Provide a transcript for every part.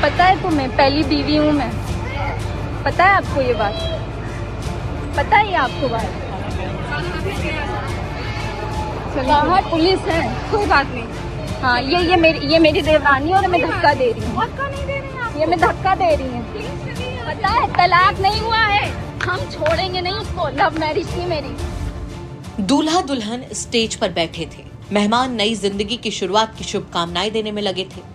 पता है तुम्हें, पहली बीवी हूँ मैं। पता है आपको ये बात? पता है ये आपको बात? बाहर पुलिस है। कोई बात नहीं। हाँ, ये मेरी देवरानी और मैं धक्का दे रही हूँ। धक्का नहीं दे रही हैं आप? ये मैं धक्का दे रही हूँ। पता है तलाक नहीं हुआ है, हम छोड़ेंगे नहीं उसको। लव मैरिज थी मेरी। दूल्हा दुल्हन स्टेज पर बैठे थे। मेहमान नई जिंदगी की शुरुआत की शुभकामनाएं देने में लगे थे।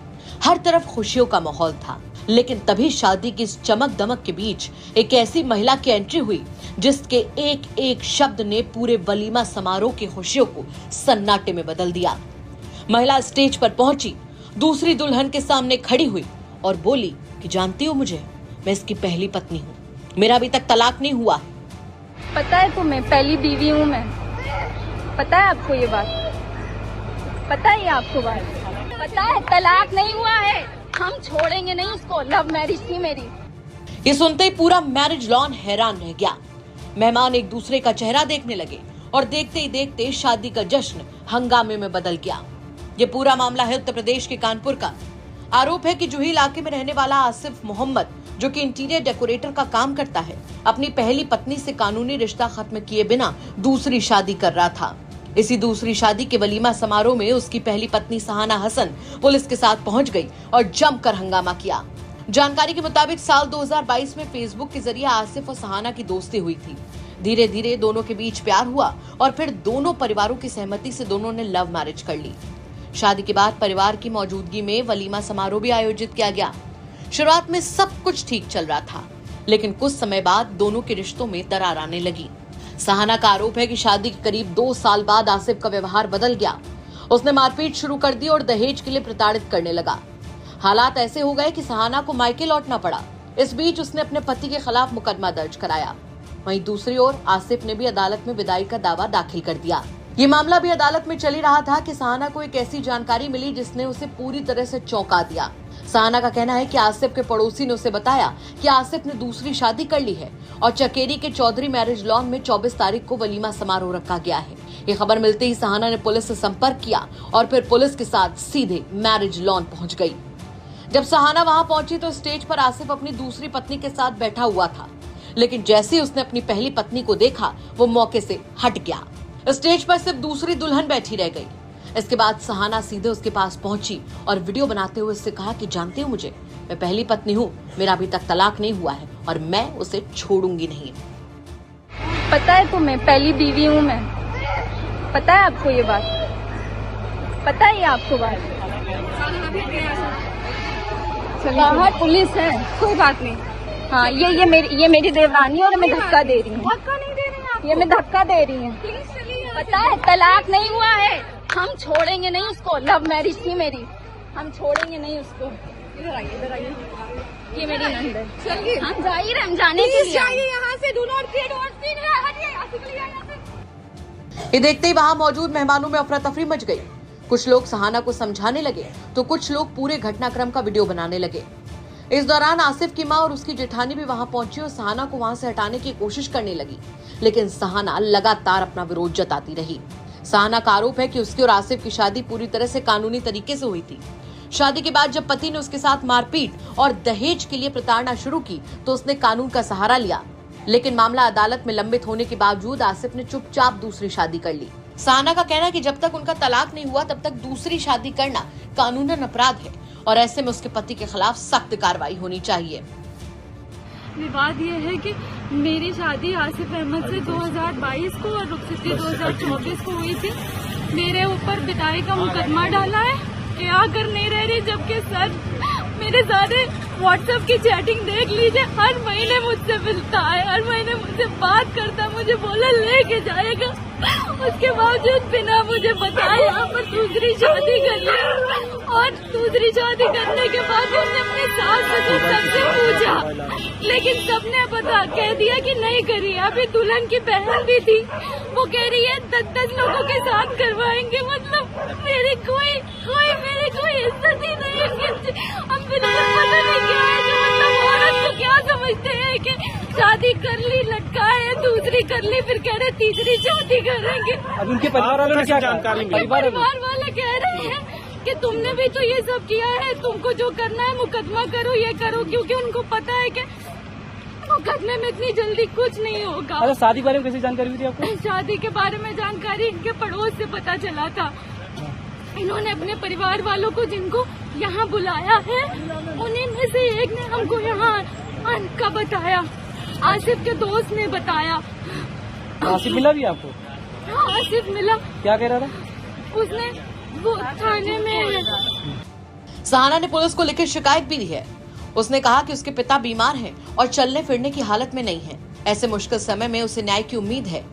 हर तरफ खुशियों का माहौल था, लेकिन तभी शादी की इस चमक दमक के बीच एक ऐसी महिला की एंट्री हुई जिसके एक एक शब्द ने पूरे वलीमा समारोह की खुशियों को सन्नाटे में बदल दिया। महिला स्टेज पर पहुंची, दूसरी दुल्हन के सामने खड़ी हुई और बोली कि जानती हो मुझे, मैं इसकी पहली पत्नी हूँ, मेरा अभी तक तलाक नहीं हुआ। पता है तुम्हें, पहली बीवी हूँ मैं। पता है आपको ये बात? पता है ये आपको बात? पता है तलाक नहीं हुआ है, हम छोड़ेंगे नहीं उसको। लव मैरिज थी मेरी। ये सुनते ही पूरा मैरिज लॉन हैरान रह गया। मेहमान एक दूसरे का चेहरा देखने लगे और देखते ही देखते शादी का जश्न हंगामे में बदल गया। ये पूरा मामला है उत्तर प्रदेश के कानपुर का। आरोप है कि जूही इलाके में रहने वाला आसिफ मोहम्मद, जो कि इंटीरियर डेकोरेटर का काम करता है, अपनी पहली पत्नी से कानूनी रिश्ता खत्म किए बिना दूसरी शादी कर रहा था। इसी दूसरी शादी के वलीमा समारोह में उसकी पहली पत्नी सहाना हसन पुलिस के साथ पहुंच गई और जमकर हंगामा किया। जानकारी के मुताबिक साल 2022 में फेसबुक के जरिए आसिफ और सहाना की दोस्ती हुई थी। धीरे धीरे दोनों के बीच प्यार हुआ और फिर दोनों परिवारों की सहमति से दोनों ने लव मैरिज कर ली। शादी के बाद परिवार की मौजूदगी में वलीमा समारोह भी आयोजित किया गया। शुरुआत में सब कुछ ठीक चल रहा था, लेकिन कुछ समय बाद दोनों के रिश्तों में दरार आने लगी। सहाना का आरोप है कि शादी के करीब 2 साल बाद आसिफ का व्यवहार बदल गया। उसने मारपीट शुरू कर दी और दहेज के लिए प्रताड़ित करने लगा। हालात ऐसे हो गए कि सहाना को मायके लौटना पड़ा। इस बीच उसने अपने पति के खिलाफ मुकदमा दर्ज कराया। वहीं दूसरी ओर आसिफ ने भी अदालत में विदाई का दावा दाखिल कर दिया। ये मामला भी अदालत में चल ही रहा था कि सहाना को एक ऐसी जानकारी मिली जिसने उसे पूरी तरह से चौंका दिया। सहाना का कहना है कि आसिफ के पड़ोसी ने उसे बताया कि आसिफ ने दूसरी शादी कर ली है और चकेरी के चौधरी मैरिज लॉन में 24 तारीख को वलीमा समारोह रखा गया है। ये खबर मिलते ही सहाना ने पुलिस से संपर्क किया और फिर पुलिस के साथ सीधे मैरिज लॉन पहुंच गई। जब सहाना वहां पहुंची तो स्टेज पर आसिफ अपनी दूसरी पत्नी के साथ बैठा हुआ था, लेकिन जैसे ही उसने अपनी पहली पत्नी को देखा, वो मौके से हट गया। स्टेज पर सिर्फ दूसरी दुल्हन बैठी रह गई। इसके बाद सहाना सीधे उसके पास पहुंची और वीडियो बनाते हुए उससे कहा कि जानते हो मुझे, मैं पहली पत्नी हूँ, मेरा अभी तक तलाक नहीं हुआ है और मैं उसे छोड़ूंगी नहीं। पता है तुम्हें, पहली बीवी हूँ मैं। पता है आपको ये बात? पता है ये आपको बात? बाहर पुलिस है। कोई बात नहीं। हाँ, ये मेरी देवरानी और मैं धक्का दे रही हूँ। धक्का नहीं दे रही हैं आप? ये मैं धक्का दे रही हूँ। प्लीज चलिए। पता है तलाक नहीं हुआ है, हम छोड़ेंगे नहीं उसको। लव मैरिज थी मेरी, हम छोड़ेंगे नहीं उसको। इधर आइए। ये मेरी नंद है। चलिए। हम जा ही रहे, हम जाने के लिए जाइए यहाँ से। डू नॉट हटिए यहाँ से। ये देखते ही वहां मौजूद मेहमानों में अफरा तफरी मच गई। कुछ लोग सहाना को समझाने लगे तो कुछ लोग पूरे घटनाक्रम का वीडियो बनाने लगे। इस दौरान आसिफ की मां और उसकी जेठानी भी वहां पहुंची और सहाना को वहां से हटाने की कोशिश करने लगी, लेकिन सहाना लगातार अपना विरोध जताती रही। सहाना का आरोप है कि उसकी और आसिफ की शादी पूरी तरह से कानूनी तरीके से हुई थी। शादी के बाद जब पति ने उसके साथ मारपीट और दहेज के लिए प्रताड़ना शुरू की तो उसने कानून का सहारा लिया, लेकिन मामला अदालत में लंबित होने के बावजूद आसिफ ने चुपचाप दूसरी शादी कर ली। सहाना का कहना है कि जब तक उनका तलाक नहीं हुआ तब तक दूसरी शादी करना कानूनन अपराध है और ऐसे में उसके पति के खिलाफ सख्त कार्रवाई होनी चाहिए। विवाद ये है कि मेरी शादी आसिफ अहमद से 2022 को और रुखसती 2024 को हुई थी। मेरे ऊपर विदाई का मुकदमा डाला है कि आकर नहीं रह रही, जबकि सर मेरे सारे व्हाट्सएप की चैटिंग देख लीजिए। हर महीने मुझसे मिलता है, हर महीने मुझसे बात करता, मुझे बोला लेके जाएगा, उसके बावजूद बिना मुझे बताए यहाँ पर दूसरी शादी कर ली। और दूसरी शादी करने के बाद उसने अपने सास ससुर सबसे पूछा, लेकिन सबने कह दिया कि नहीं करी। अभी दुल्हन की बहन भी थी, वो कह रही है 10-10 लोगों के साथ करवाएंगे। मतलब मेरी कोई इज्जत ही नहीं है। हम बिल्कुल पता नहीं क्या है कि मतलब औरत को क्या समझते हैं कि शादी कर ली, लटका है, दूसरी कर ली, फिर कह रहे तीसरी शादी करेंगे। अब उनके परिवार वालों ने क्या जानकारी मिली? परिवार वाले कह रहे हैं कि तुमने भी तो ये सब किया है, तुमको जो करना है मुकदमा करो, ये करो, क्योंकि उनको पता है कि मुकदमे में इतनी जल्दी कुछ नहीं होगा। अच्छा, शादी के बारे में कैसी जानकारी हुई थी आपको? शादी के बारे में जानकारी इनके पड़ोस से पता चला था। इन्होंने अपने परिवार वालों को जिनको यहाँ बुलाया है, उन्हीं में से एक ने हमको यहाँ आने का बताया, आसिफ के दोस्त ने बताया। आसिफ मिला भी आपको? हाँ, आसिफ मिला। क्या कह रहा था? उसने वो थाने में। सहाना ने पुलिस को लिखित शिकायत भी दी है। उसने कहा कि उसके पिता बीमार हैं और चलने फिरने की हालत में नहीं हैं। ऐसे मुश्किल समय में उसे न्याय की उम्मीद है।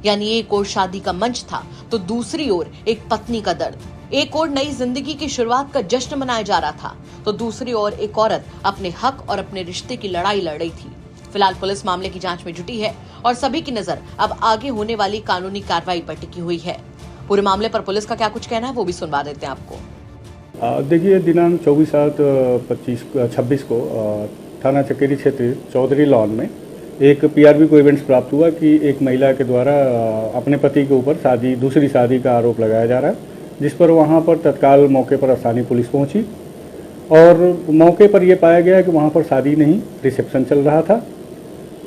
यानी एक ओर शादी का मंच था तो दूसरी ओर एक पत्नी का दर्द। एक ओर नई जिंदगी की शुरुआत का जश्न मनाया जा रहा था तो दूसरी ओर एक औरत अपने हक और अपने रिश्ते की लड़ाई लड़ रही थी। फिलहाल पुलिस मामले की जांच में जुटी है और सभी की नजर अब आगे होने वाली कानूनी कार्रवाई पर टिकी हुई है। पूरे मामले पर पुलिस का क्या कुछ कहना है वो भी सुनवा देते हैं आपको। देखिए, दिनांक 24/7/26 को थाना चकेरी क्षेत्र चौधरी लॉन में एक पीआरबी को इवेंट्स प्राप्त हुआ कि एक महिला के द्वारा अपने पति के ऊपर दूसरी शादी का आरोप लगाया जा रहा है, जिस पर वहां पर तत्काल मौके पर स्थानीय पुलिस पहुंची और मौके पर यह पाया गया कि वहां पर शादी नहीं, रिसेप्शन चल रहा था।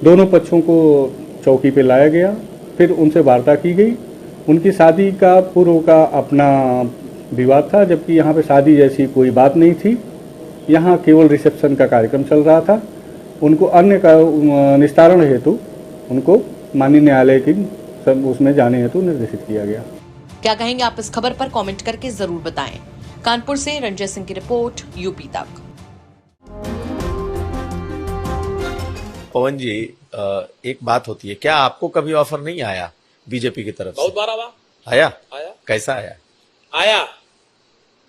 दोनों पक्षों को चौकी पे लाया गया, फिर उनसे वार्ता की गई। उनकी शादी का पूर्व का अपना विवाद था, जबकि यहाँ पे शादी जैसी कोई बात नहीं थी। यहाँ केवल रिसेप्शन का कार्यक्रम चल रहा था। उनको अन्य का निस्तारण हेतु उनको माननीय न्यायालय की उसमें जाने हेतु निर्देशित किया गया। क्या कहेंगे आप इस खबर पर कमेंट करके जरूर बताएं। कानपुर से रंजय सिंह की रिपोर्ट, यूपी तक। पवन जी, एक बात होती है, क्या आपको कभी ऑफर नहीं आया बीजेपी की तरफ से? बहुत बार आया। कैसा आया?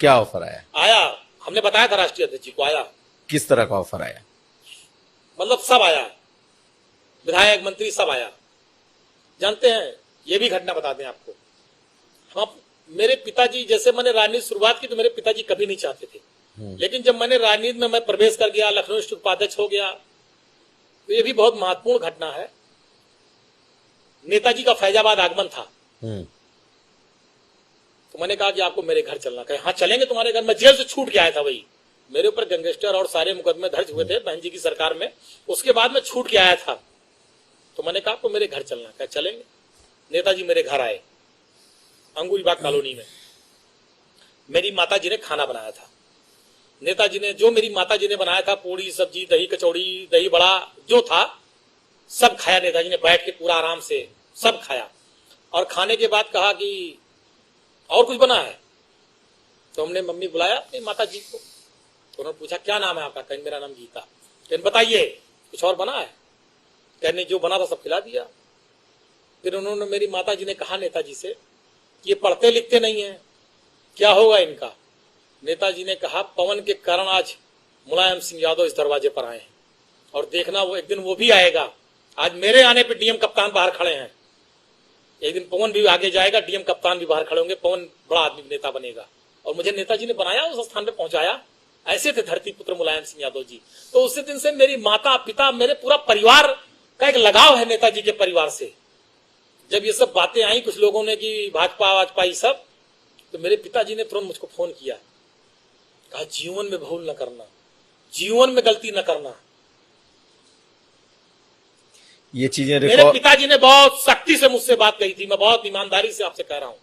क्या ऑफर आया? हमने बताया था राष्ट्रीय अध्यक्ष जी को। आया। किस तरह का ऑफर आया? मतलब सब आया, विधायक मंत्री सब आया। जानते हैं, ये भी घटना बता दें आपको, हम मेरे पिताजी, जैसे मैंने राजनीति शुरुआत की तो मेरे पिताजी कभी नहीं चाहते थे, लेकिन जब मैंने राजनीति में मैं प्रवेश कर गया, लखनऊ डिस्ट्रिक्ट उपाध्यक्ष हो गया, तो ये भी बहुत महत्वपूर्ण घटना है। नेताजी का फैजाबाद आगमन था, तो मैंने कहा कि आपको मेरे घर चलना। कहे हाँ चलेंगे तुम्हारे घर। मैं जेल से छूट के आया था, वही मेरे ऊपर गैंगस्टर और सारे मुकदमे दर्ज हुए थे बहन जी की सरकार में, उसके बाद मैं छूट के आया था। तो मैंने कहा आपको मेरे घर चलना। कहे चलेंगे। नेताजी मेरे घर आए, अंगूरीबाग कॉलोनी में। मेरी माताजी ने खाना बनाया था। नेताजी ने जो मेरी माताजी ने बनाया था, पूड़ी सब्जी, दही कचौड़ी, दही बड़ा जो था सब खाया। नेताजी ने बैठ के पूरा आराम से सब खाया और खाने के बाद कहा कि और कुछ बना है? तो हमने मम्मी बुलाया अपनी माताजी को, तो उन्होंने पूछा क्या नाम है आपका? कहने मेरा नाम गीता। कहने बताइए कुछ और बना है? कहने जो बना था सब खिला दिया। फिर उन्होंने, मेरी माताजी ने कहा नेताजी से, ये पढ़ते लिखते नहीं है, क्या होगा इनका? नेताजी ने कहा पवन के कारण आज मुलायम सिंह यादव इस दरवाजे पर आए हैं और देखना वो एक दिन वो भी आएगा। आज मेरे आने पे डीएम कप्तान बाहर खड़े हैं, एक दिन पवन भी आगे जाएगा, डीएम कप्तान भी बाहर खड़े होंगे, पवन बड़ा आदमी नेता बनेगा। और मुझे नेताजी ने बनाया, उस स्थान पे पहुंचाया। ऐसे थे धरती पुत्र मुलायम सिंह यादव जी। तो उसी दिन से मेरी माता पिता, मेरे पूरा परिवार का एक लगाव है नेताजी के परिवार से। जब ये सब बातें आई कुछ लोगों ने कि भाजपा ये सब, तो मेरे पिताजी ने तुरंत मुझको फोन किया, कहा जीवन में भूल न करना, जीवन में गलती न करना। ये चीजें मेरे पिताजी ने बहुत सख्ती से मुझसे बात कही थी। मैं बहुत ईमानदारी से आपसे कह रहा हूं।